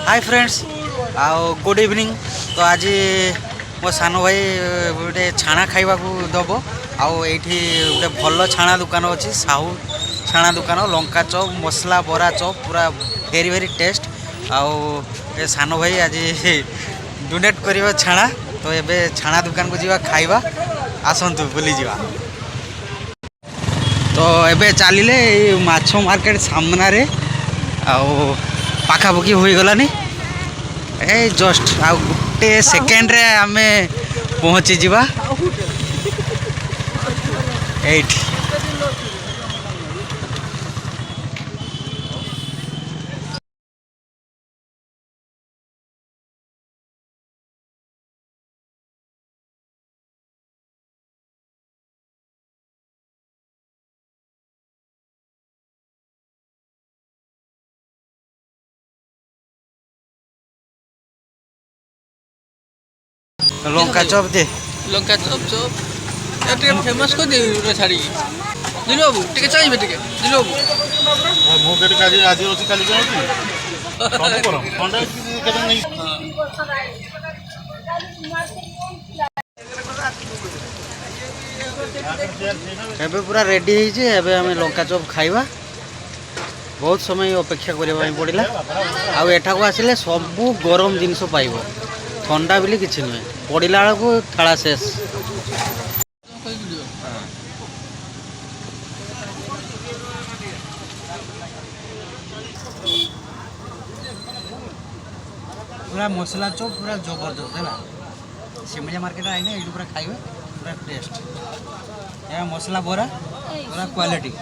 Hi friends आओ good evening. तो आज मो सान भाई गोटे छाणा खाइबा दब आउ ये गोटे भल छाणा दुकान अच्छी साहू छाणा दुकान लंका चौप मसला बरा चौप पूरा वेरी वेरी टेस्ट आउ ए सान भाई आज डोनेट कर छाणा। तो ये छाणा दुकान को जीवा खाइबा आसतु बुली जीवा। तो एबे चलिले माछ मार्केट सामना रे आउ पाखापाखि हो गलानी ए जस्ट आ गोटे सेकेंड रे आमे पहुँची जीवा एठी। लंका चौप दे लंका चौप चौप ये फेमस को दे छाड़ी दिलो बाबू टिके चाहिए टिके दिलो बाबू मो के काजी आज होची काली जाउची सब करो ठंडा केबे नहीं एबे पूरा रेडी है जे एबे हमें लंका चौप खाइबा। बहुत समय अपेक्षा करबा पड़िला आउ एठा को आसिले सबु गरम जिनिस पाइबो ठंडा बोली किसी नुहे पड़ा बेला को थाला शेष। पूरा मसला चौप पूरा जबरदस्त है सिमलिया मार्केट आईना ये पूरा खाइबे पूरा टेस्ट ये मसला बरा पूरा क्वालिटी।